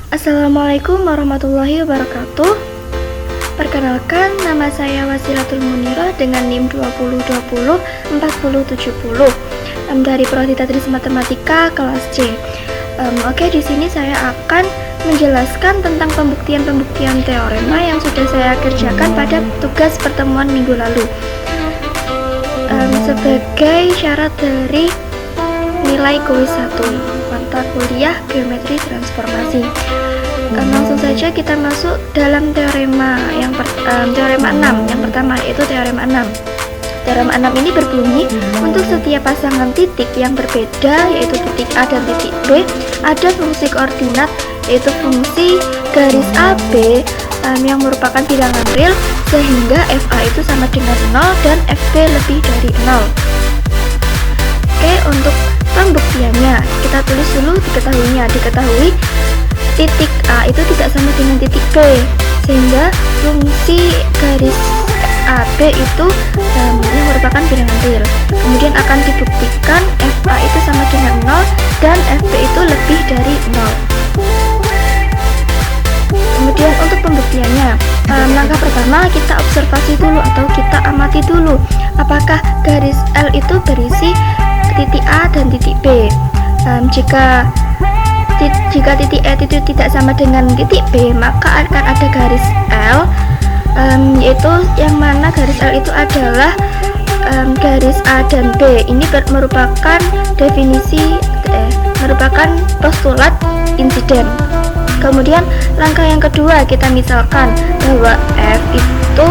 Assalamualaikum warahmatullahi wabarakatuh. Perkenalkan, nama saya Wasilatul Munirah dengan NIM 20204070 dari Prodi Tadris Matematika kelas C. Oke, di sini saya akan menjelaskan tentang pembuktian teorema yang sudah saya kerjakan pada tugas pertemuan minggu lalu. Sebagai syarat dari nilai kuis 1 mata kuliah Geometri Transformasi. Langsung saja kita masuk dalam teorema teorema 6 yang pertama, yaitu teorema 6. Teorema 6 ini berbunyi, untuk setiap pasangan titik yang berbeda, yaitu titik A dan titik B, ada fungsi koordinat, yaitu fungsi garis AB yang merupakan bilangan real, sehingga FA itu sama dengan 0 dan FB lebih dari 0. Oke, untuk pembuktiannya kita tulis dulu diketahui titik A itu tidak sama dengan titik B, sehingga fungsi garis AB itu yang merupakan bilangan real. Kemudian akan dibuktikan FA itu sama dengan 0 dan FB itu lebih dari 0. Kemudian untuk pembuktiannya, langkah pertama kita observasi dulu atau kita amati dulu apakah garis L itu berisi titik A dan titik B. Jika titik E itu tidak sama dengan titik B, maka akan ada garis L, yaitu yang mana garis L itu adalah garis A dan B. Ini merupakan merupakan postulat insiden. Kemudian langkah yang kedua, kita misalkan bahwa F itu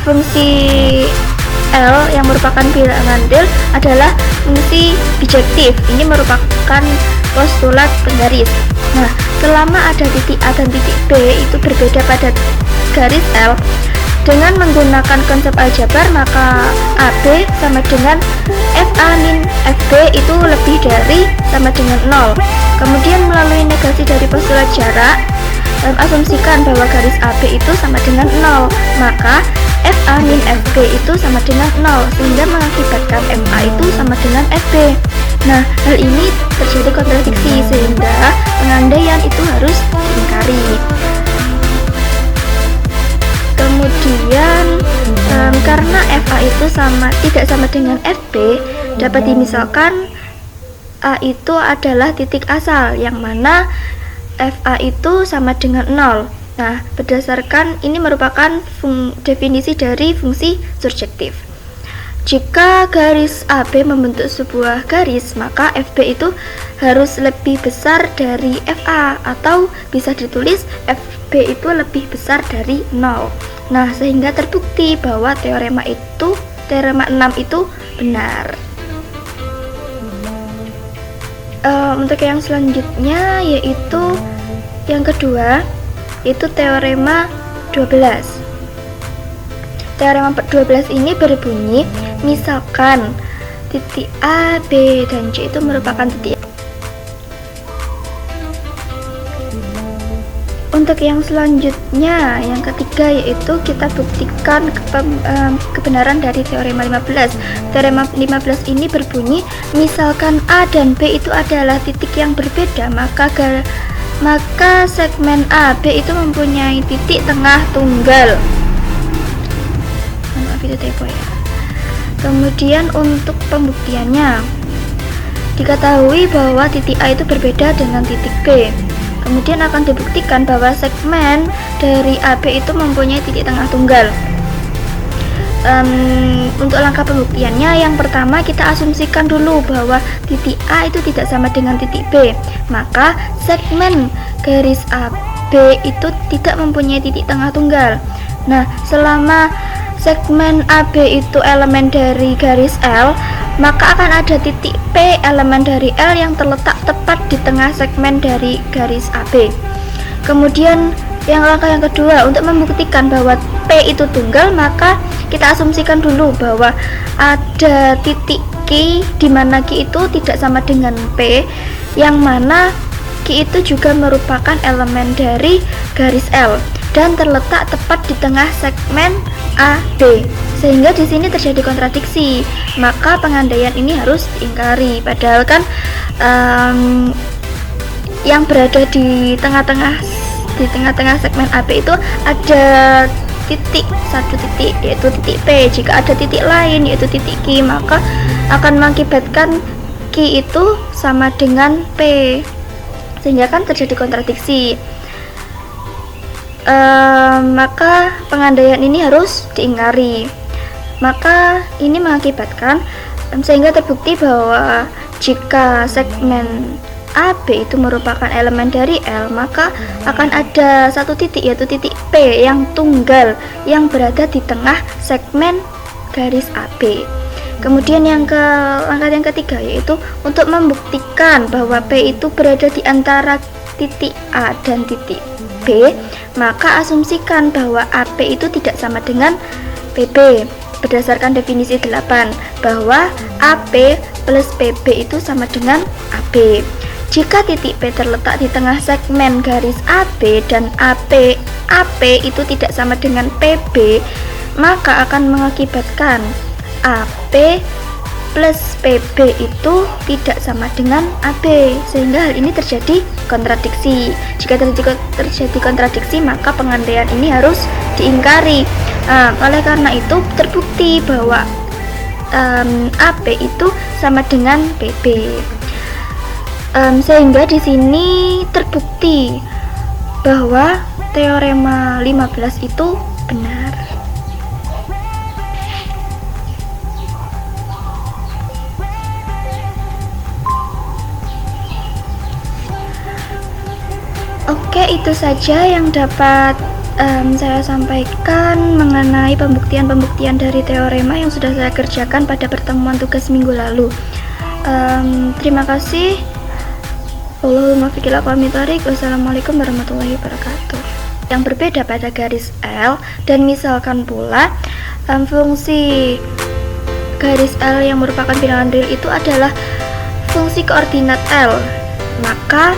fungsi L yang merupakan bilangan real adalah fungsi bijektif. Ini merupakan postulat penggaris. Nah, selama ada titik A dan titik B itu berbeda pada garis L, dengan menggunakan konsep aljabar, maka AB sama dengan FA min FB itu lebih dari sama dengan 0. Kemudian melalui negasi dari postulat jarak, asumsikan bahwa garis AB itu sama dengan 0, maka FA min FB itu sama dengan 0, sehingga mengakibatkan MA itu sama dengan FB. Nah, hal ini terjadi kontradiksi, sehingga pengandaian itu harus diingkari. Kemudian karena FA itu tidak sama dengan FB, dapat dimisalkan A itu adalah titik asal, yang mana FA itu sama dengan 0. Nah, berdasarkan ini merupakan definisi dari fungsi surjektif. Jika garis AB membentuk sebuah garis, maka FB itu harus lebih besar dari FA, atau bisa ditulis FB itu lebih besar dari 0. Nah, sehingga terbukti bahwa teorema 6 itu benar. Untuk yang selanjutnya, yaitu yang kedua, itu teorema 12. Teorema 12 ini berbunyi, misalkan titik A, B, dan C itu merupakan titik. Untuk yang selanjutnya, yang ketiga, yaitu kita buktikan kebenaran dari teorema 15. Teorema 15 ini berbunyi, misalkan A dan B itu adalah titik yang berbeda, maka segmen AB itu mempunyai titik tengah tunggal. Maaf, itu typo ya. Kemudian untuk pembuktiannya, diketahui bahwa titik A itu berbeda dengan titik B. Kemudian akan dibuktikan bahwa segmen dari AB itu mempunyai titik tengah tunggal. Untuk langkah pembuktiannya, yang pertama kita asumsikan dulu bahwa titik A itu tidak sama dengan titik B, maka segmen garis AB itu tidak mempunyai titik tengah tunggal. Nah, selama segmen AB itu elemen dari garis L, maka akan ada titik P elemen dari L yang terletak tepat di tengah segmen dari garis AB. Kemudian langkah yang kedua, untuk membuktikan bahwa P itu tunggal, maka kita asumsikan dulu bahwa ada titik Q, di mana Q itu tidak sama dengan P, yang mana Q itu juga merupakan elemen dari garis L dan terletak tepat di tengah segmen AB. Sehingga di sini terjadi kontradiksi, maka pengandaian ini harus diingkari. Padahal kan yang berada di tengah-tengah segmen AB itu ada satu titik yaitu titik P. Jika ada titik lain yaitu titik Q, maka akan mengakibatkan Q itu sama dengan P, sehingga kan terjadi kontradiksi. Maka pengandaian ini harus diingkari. Maka ini mengakibatkan sehingga terbukti bahwa jika segmen AB itu merupakan elemen dari L, maka akan ada satu titik yaitu titik P yang tunggal yang berada di tengah segmen garis AB. Kemudian langkah yang ketiga yaitu untuk membuktikan bahwa P itu berada di antara titik A dan titik B, maka asumsikan bahwa AP itu tidak sama dengan PB berdasarkan definisi 8, bahwa AP plus PB itu sama dengan AB. Jika titik P terletak di tengah segmen garis AB dan AP itu tidak sama dengan PB, maka akan mengakibatkan AP plus PB itu tidak sama dengan AB, sehingga hal ini terjadi kontradiksi. Jika terjadi kontradiksi, maka pengandaian ini harus diingkari. Oleh karena itu terbukti bahwa AP itu sama dengan PB. Sehingga di sini terbukti bahwa teorema 15 itu benar. Oke, itu saja yang dapat saya sampaikan mengenai pembuktian dari teorema yang sudah saya kerjakan pada pertemuan tugas minggu lalu. Terima kasih. Allahumma fiqil aqwami tarik. Wassalamualaikum warahmatullahi wabarakatuh. Yang berbeda pada garis L, dan misalkan pula fungsi garis L yang merupakan bilangan real itu adalah fungsi koordinat L, maka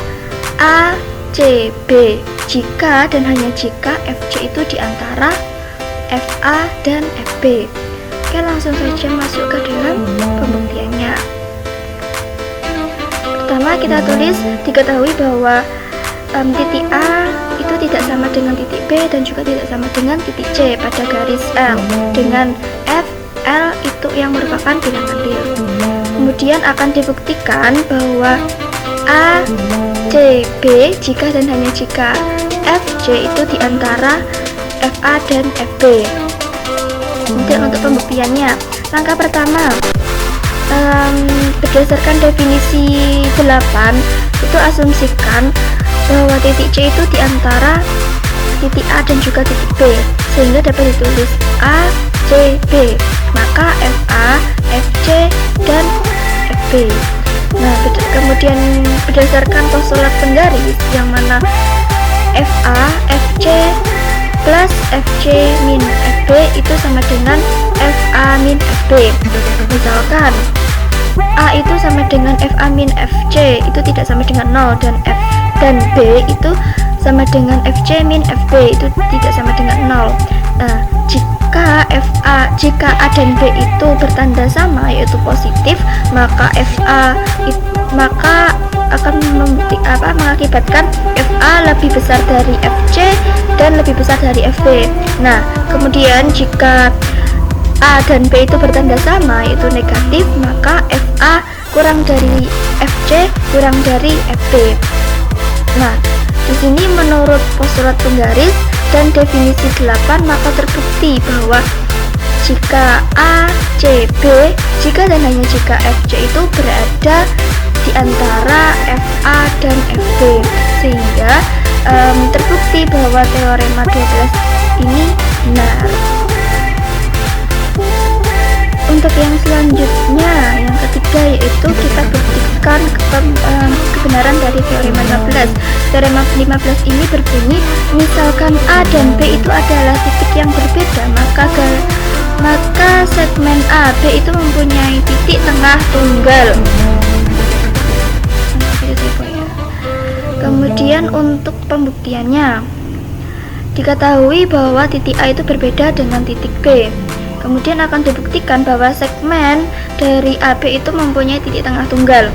A, C, B jika dan hanya jika FC itu diantara FA dan FB. Oke, langsung saja masuk ke dalam pembuktiannya. Pertama kita tulis, diketahui bahwa titik A itu tidak sama dengan titik B dan juga tidak sama dengan titik C pada garis L, dengan F, L itu yang merupakan bilangan real. Kemudian akan dibuktikan bahwa A, C, B jika dan hanya jika FC itu diantara FA dan FB. Kemudian untuk pembuktiannya, langkah pertama, berdasarkan definisi 8 itu asumsikan bahwa titik C itu diantara titik A dan juga titik B, sehingga dapat ditulis A, C, B, maka FA, FC, dan FB. Nah, kemudian berdasarkan postulat penggaris yang mana FA, FC plus FC min FB itu sama dengan FA min FB. Misalkan A itu sama dengan FA min FC itu tidak sama dengan 0, dan F dan B itu sama dengan FC min FB itu tidak sama dengan 0. Nah, jika A dan B itu bertanda sama yaitu positif, maka akan mengakibatkan FA lebih besar dari FC dan lebih besar dari FB. Nah, kemudian jika A dan B itu bertanda sama yaitu negatif, maka FA kurang dari FC kurang dari FB. Nah, di sini menurut postulat penggaris dan definisi 8, maka terbukti bahwa jika A, C, B, jika dan hanya jika FC itu berada di antara FA dan FB, sehingga terbukti bahwa teorema 12 ini benar. Untuk yang selanjutnya, yang ketiga, yaitu kita buktikan kebenaran dari teorema 15. Teorema 15 ini berbunyi, misalkan A dan B itu adalah titik yang berbeda, maka segmen AB itu mempunyai titik tengah tunggal. Kemudian untuk pembuktiannya, diketahui bahwa titik A itu berbeda dengan titik B. Kemudian akan dibuktikan bahwa segmen dari AB itu mempunyai titik tengah tunggal.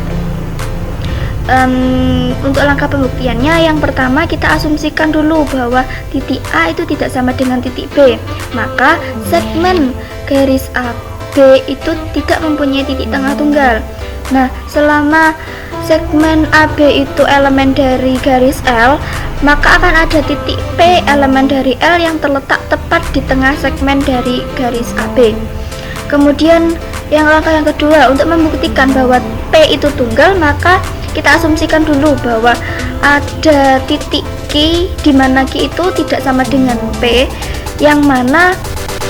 Untuk langkah pembuktiannya, yang pertama kita asumsikan dulu bahwa titik A itu tidak sama dengan titik B, maka segmen garis AB itu tidak mempunyai titik tengah tunggal. Nah, selama segmen AB itu elemen dari garis L, maka akan ada titik P elemen dari L yang terletak tepat di tengah segmen dari garis AB. Kemudian yang langkah yang kedua, untuk membuktikan bahwa P itu tunggal, maka kita asumsikan dulu bahwa ada titik Q di mana Q itu tidak sama dengan P, yang mana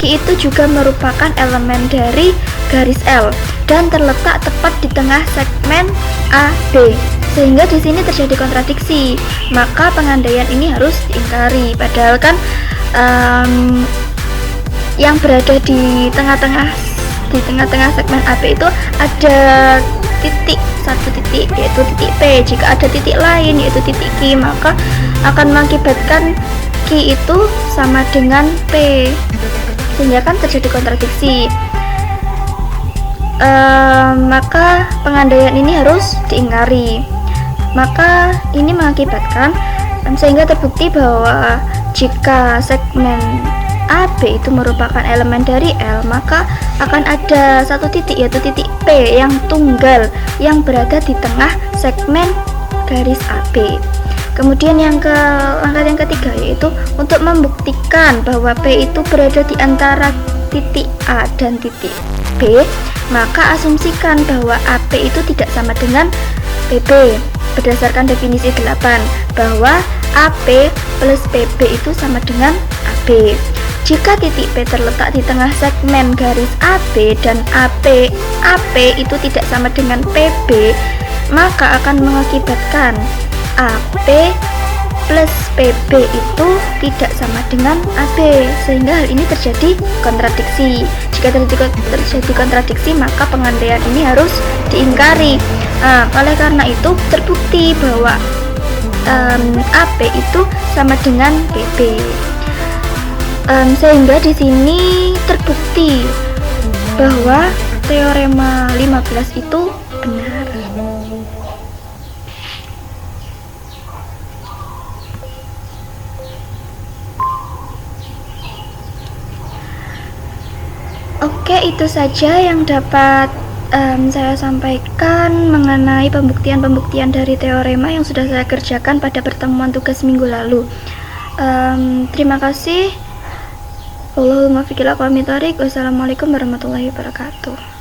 Q itu juga merupakan elemen dari garis L dan terletak tepat di tengah segmen AB. Sehingga di sini terjadi kontradiksi, maka pengandaian ini harus diingkari. Padahal kan yang berada di tengah-tengah segmen AB itu ada satu titik yaitu titik P. Jika ada titik lain yaitu titik Q, maka akan mengakibatkan Q itu sama dengan P, sehingga kan terjadi kontradiksi. Maka pengandaian ini harus diingkari. Maka ini mengakibatkan sehingga terbukti bahwa jika segmen AB itu merupakan elemen dari L, maka akan ada satu titik yaitu titik P yang tunggal yang berada di tengah segmen garis AB. Kemudian langkah yang ketiga yaitu untuk membuktikan bahwa P itu berada di antara titik A dan titik B, maka asumsikan bahwa AP itu tidak sama dengan PB berdasarkan definisi 8, bahwa AP plus PB itu sama dengan AB. Jika titik P terletak di tengah segmen garis AB dan AP itu tidak sama dengan PB, maka akan mengakibatkan AP plus PB itu tidak sama dengan AB, sehingga hal ini terjadi kontradiksi. Jika terjadi kontradiksi, maka pengandaian ini harus diingkari. Oleh karena itu terbukti bahwa AP itu sama dengan PB. Sehingga di sini terbukti bahwa teorema 15 itu benar. Oke, itu saja yang dapat saya sampaikan mengenai pembuktian dari teorema yang sudah saya kerjakan pada pertemuan tugas minggu lalu. Terima kasih. Wassalamualaikum warahmatullahi wabarakatuh.